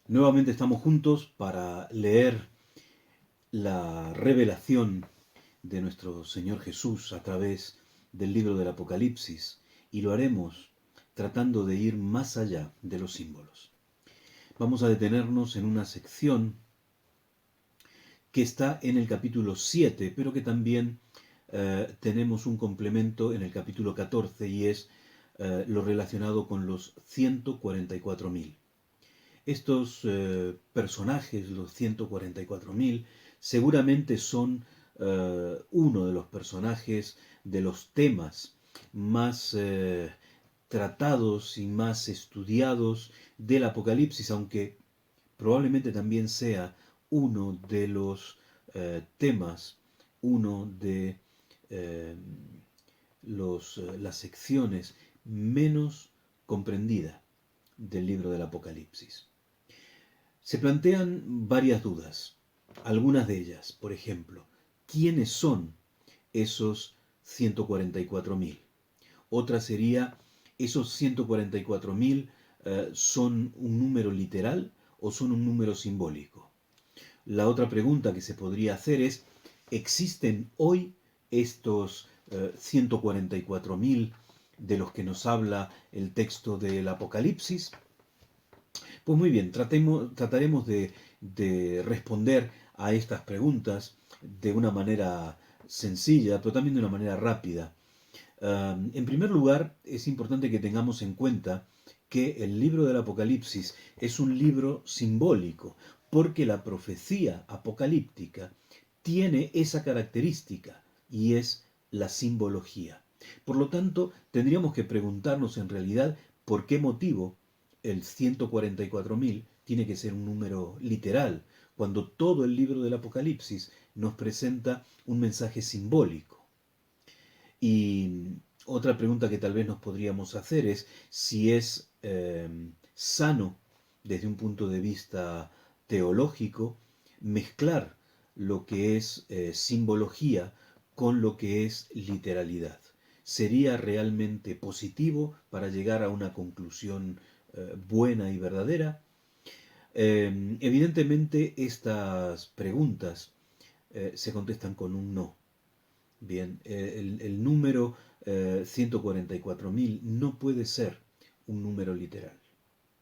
Nuevamente estamos juntos para leer la revelación de nuestro Señor Jesús a través del libro del Apocalipsis y lo haremos tratando de ir más allá de los símbolos. Vamos a detenernos en una sección que está en el capítulo 7, pero que también tenemos un complemento en el capítulo 14 y es lo relacionado con los 144.000. Estos personajes, los 144.000, seguramente son uno de los personajes de los temas más tratados y más estudiados del Apocalipsis, aunque probablemente también sea uno de los temas, uno de eh, las secciones menos comprendida del libro del Apocalipsis. Se plantean varias dudas. Algunas de ellas, por ejemplo, ¿quiénes son esos 144.000? Otra sería, ¿esos 144.000 son un número literal o son un número simbólico? La otra pregunta que se podría hacer es, ¿existen hoy estos 144.000 de los que nos habla el texto del Apocalipsis? Pues muy bien, trataremos de responder a estas preguntas de una manera sencilla, pero también de una manera rápida. En primer lugar, es importante que tengamos en cuenta que el libro del Apocalipsis es un libro simbólico, porque la profecía apocalíptica tiene esa característica y es la simbología. Por lo tanto, tendríamos que preguntarnos en realidad por qué motivo el 144.000 tiene que ser un número literal, cuando todo el libro del Apocalipsis nos presenta un mensaje simbólico. Y otra pregunta que tal vez nos podríamos hacer es si es sano desde un punto de vista teológico mezclar lo que es simbología con lo que es literalidad. ¿Sería realmente positivo para llegar a una conclusión buena y verdadera? Evidentemente estas preguntas se contestan con un no. Bien, el número 144.000 no puede ser un número literal,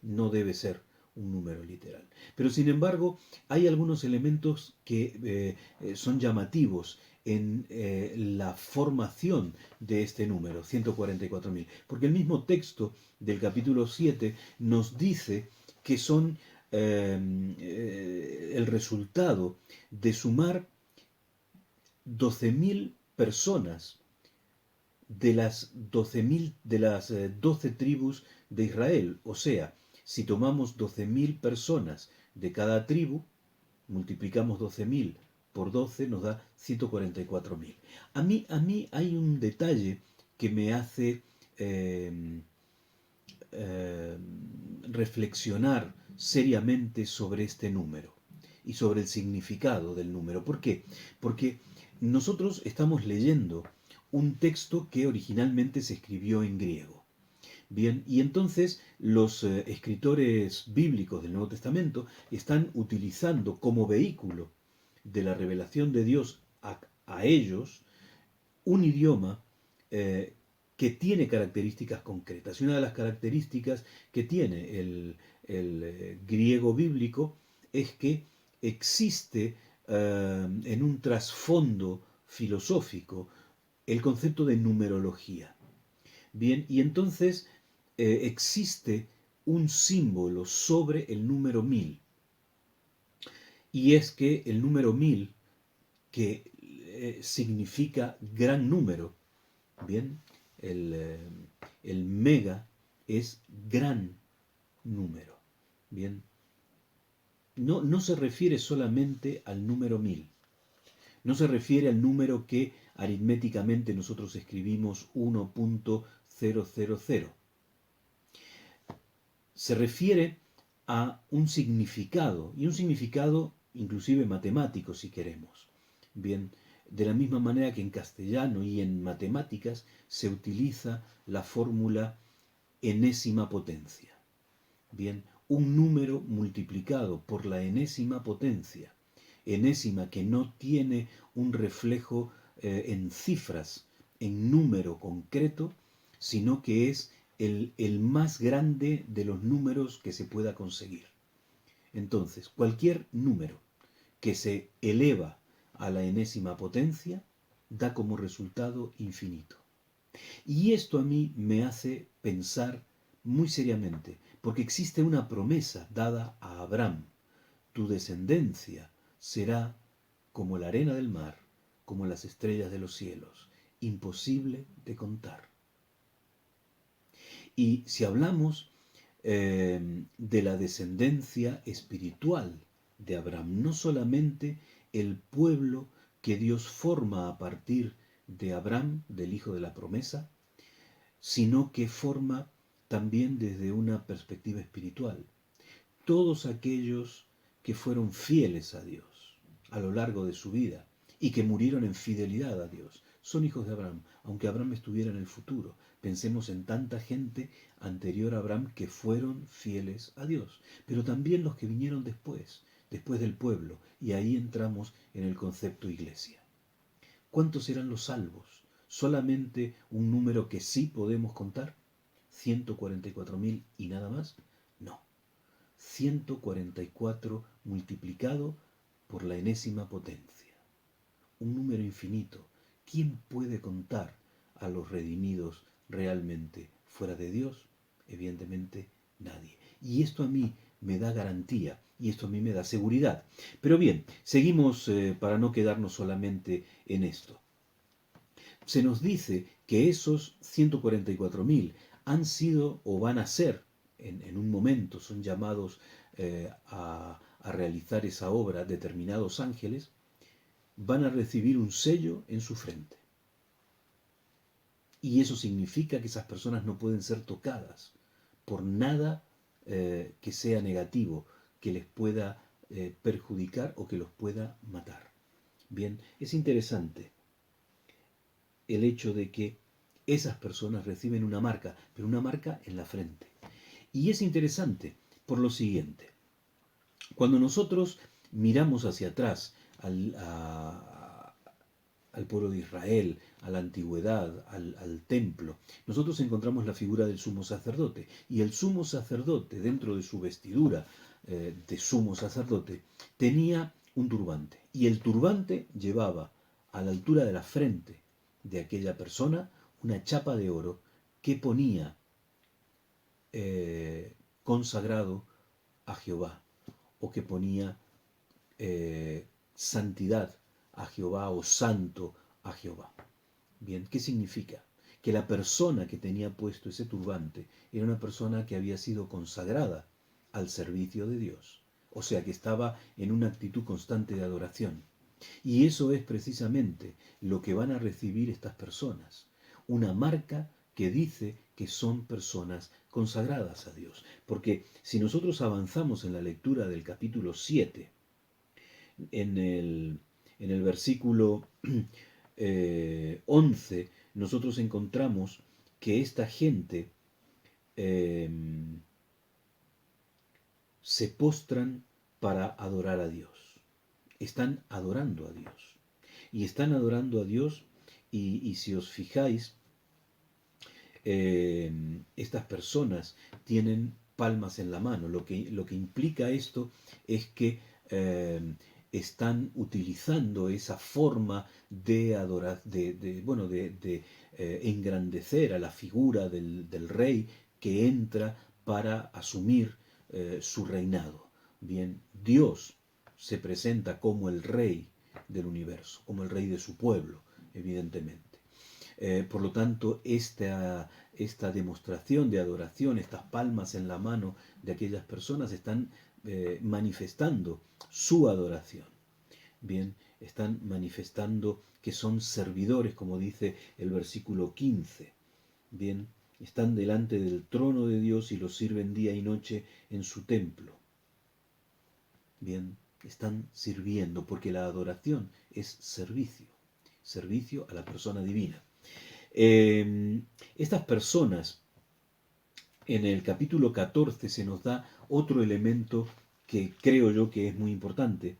no debe ser un número literal. Pero sin embargo, hay algunos elementos que son llamativos en la formación de este número, 144.000, porque el mismo texto del capítulo 7 nos dice que son el resultado de sumar 12.000 personas de las 12 tribus de Israel. O sea, si tomamos 12.000 personas de cada tribu, multiplicamos 12.000 por 12 nos da 144.000. A mí hay un detalle que me hace eh, reflexionar seriamente sobre este número y sobre el significado del número. ¿Por qué? Porque nosotros estamos leyendo un texto que originalmente se escribió en griego. Bien, y entonces los escritores bíblicos del Nuevo Testamento están utilizando como vehículo de la revelación de Dios a ellos un idioma que tiene características concretas. Y una de las características que tiene el griego bíblico es que existe en un trasfondo filosófico el concepto de numerología. Bien, y entonces existe un símbolo sobre el número 1000. Y es que el número 1000, que significa gran número, bien, el, eh, el mega es gran número, bien. No se refiere solamente al número 1000, no se refiere al número que aritméticamente nosotros escribimos 1.000. Se refiere a un significado, y un significado inclusive matemático si queremos. Bien, de la misma manera que en castellano y en matemáticas se utiliza la fórmula enésima potencia. Bien, un número multiplicado por la enésima potencia, enésima que no tiene un reflejo en cifras, en número concreto, sino que es el más grande de los números que se pueda conseguir. Entonces, cualquier número que se eleva a la enésima potencia da como resultado infinito. Y esto a mí me hace pensar muy seriamente, porque existe una promesa dada a Abraham: tu descendencia será como la arena del mar, como las estrellas de los cielos, imposible de contar. Y si hablamos de la descendencia espiritual de Abraham, no solamente el pueblo que Dios forma a partir de Abraham, del hijo de la promesa, sino que forma también desde una perspectiva espiritual. Todos aquellos que fueron fieles a Dios a lo largo de su vida y que murieron en fidelidad a Dios son hijos de Abraham, aunque Abraham estuviera en el futuro. Pensemos en tanta gente anterior a Abraham que fueron fieles a Dios, pero también los que vinieron después, después del pueblo, y ahí entramos en el concepto iglesia. ¿Cuántos eran los salvos? ¿Solamente un número que sí podemos contar? ¿144.000 y nada más? No. 144 multiplicado por la enésima potencia. Un número infinito. ¿Quién puede contar a los redimidos realmente fuera de Dios? Evidentemente nadie. Y esto a mí me da garantía y esto a mí me da seguridad. Pero bien, seguimos para no quedarnos solamente en esto. Se nos dice que esos 144.000 han sido o van a ser, en un momento son llamados a realizar esa obra determinados ángeles, van a recibir un sello en su frente. Y eso significa que esas personas no pueden ser tocadas por nada que sea negativo, que les pueda perjudicar o que los pueda matar. Bien, es interesante el hecho de que esas personas reciben una marca, pero una marca en la frente. Y es interesante por lo siguiente. Cuando nosotros miramos hacia atrás al pueblo de Israel, a la antigüedad, al templo, nosotros encontramos la figura del sumo sacerdote. Y el sumo sacerdote, dentro de su vestidura de sumo sacerdote, tenía un turbante. Y el turbante llevaba a la altura de la frente de aquella persona una chapa de oro que ponía consagrado a Jehová, o que ponía santidad a Jehová o santo a Jehová. Bien, ¿qué significa? Que la persona que tenía puesto ese turbante era una persona que había sido consagrada al servicio de Dios, o sea que estaba en una actitud constante de adoración. Y eso es precisamente lo que van a recibir estas personas, una marca que dice que son personas consagradas a Dios. Porque si nosotros avanzamos en la lectura del capítulo 7, en el versículo 11, nosotros encontramos que esta gente se postran para adorar a Dios. Están adorando a Dios. Y están adorando a Dios y si os fijáis, estas personas tienen palmas en la mano. Lo que implica esto es que están utilizando esa forma de adorar, de engrandecer a la figura del rey que entra para asumir su reinado. Bien, Dios se presenta como el rey del universo, como el rey de su pueblo, evidentemente. Por lo tanto, esta demostración de adoración, estas palmas en la mano de aquellas personas están manifestando su adoración. Bien, están manifestando que son servidores, como dice el versículo 15. Bien, están delante del trono de Dios y lo sirven día y noche en su templo. Bien, están sirviendo porque la adoración es servicio, servicio a la persona divina. Estas personas en el capítulo 14 se nos da otro elemento que creo yo que es muy importante,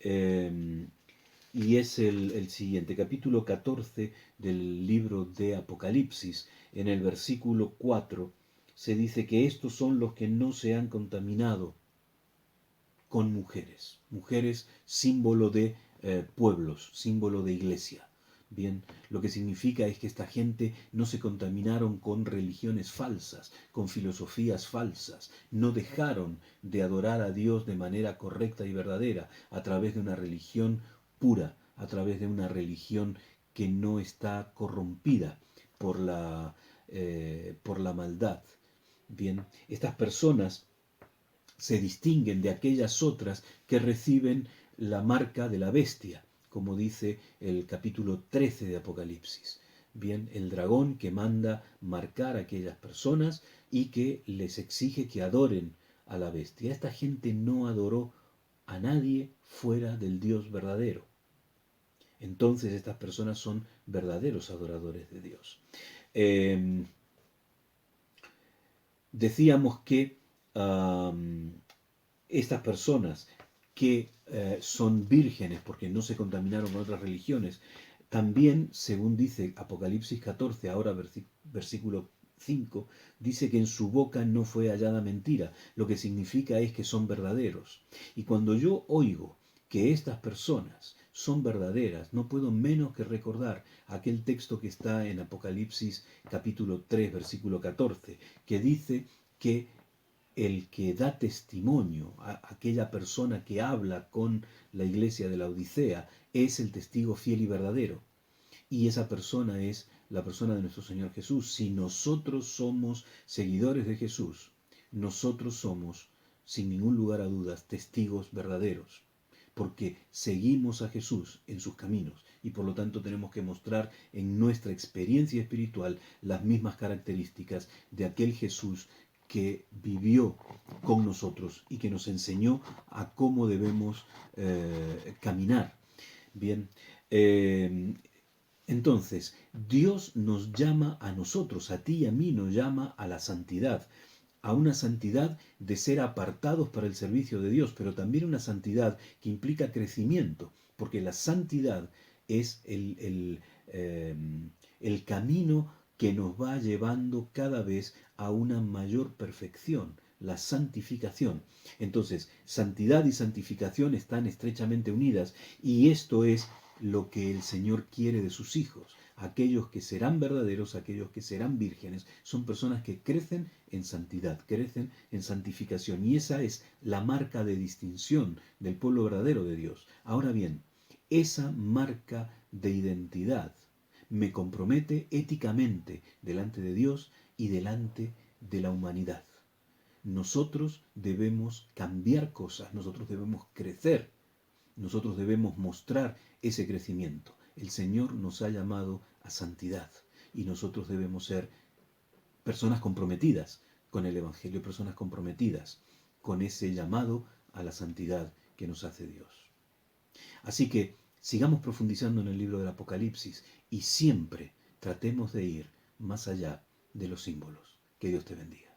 y es el siguiente, capítulo 14 del libro de Apocalipsis. En el versículo 4 se dice que estos son los que no se han contaminado con mujeres. Mujeres, símbolo de pueblos, símbolo de iglesia. Bien, lo que significa es que esta gente no se contaminaron con religiones falsas, con filosofías falsas, no dejaron de adorar a Dios de manera correcta y verdadera a través de una religión pura, a través de una religión que no está corrompida por la maldad. Bien, estas personas se distinguen de aquellas otras que reciben la marca de la bestia, como dice el capítulo 13 de Apocalipsis. Bien, el dragón que manda marcar a aquellas personas y que les exige que adoren a la bestia. Esta gente no adoró a nadie fuera del Dios verdadero. Entonces estas personas son verdaderos adoradores de Dios. Decíamos que estas personas que son vírgenes porque no se contaminaron con otras religiones, también, según dice Apocalipsis 14, ahora versículo 5, dice que en su boca no fue hallada mentira, lo que significa es que son verdaderos. Y cuando yo oigo que estas personas son verdaderas, no puedo menos que recordar aquel texto que está en Apocalipsis capítulo 3, versículo 14, que dice que el que da testimonio, a aquella persona que habla con la iglesia de la Odisea, es el testigo fiel y verdadero. Y esa persona es la persona de nuestro Señor Jesús. Si nosotros somos seguidores de Jesús, nosotros somos, sin ningún lugar a dudas, testigos verdaderos, porque seguimos a Jesús en sus caminos y por lo tanto tenemos que mostrar en nuestra experiencia espiritual las mismas características de aquel Jesús que vivió con nosotros y que nos enseñó a cómo debemos caminar. Bien, entonces, Dios nos llama a nosotros, a ti y a mí nos llama a la santidad, a una santidad de ser apartados para el servicio de Dios, pero también una santidad que implica crecimiento, porque la santidad es el camino que nos va llevando cada vez a una mayor perfección, la santificación. Entonces, santidad y santificación están estrechamente unidas y esto es lo que el Señor quiere de sus hijos. Aquellos que serán verdaderos, aquellos que serán vírgenes, son personas que crecen en santidad, crecen en santificación. Y esa es la marca de distinción del pueblo verdadero de Dios. Ahora bien, esa marca de identidad me compromete éticamente delante de Dios y delante de la humanidad. Nosotros debemos cambiar cosas, nosotros debemos crecer, nosotros debemos mostrar ese crecimiento. El Señor nos ha llamado a santidad y nosotros debemos ser personas comprometidas con el Evangelio, personas comprometidas con ese llamado a la santidad que nos hace Dios. Así que sigamos profundizando en el libro del Apocalipsis y siempre tratemos de ir más allá de los símbolos. Que Dios te bendiga.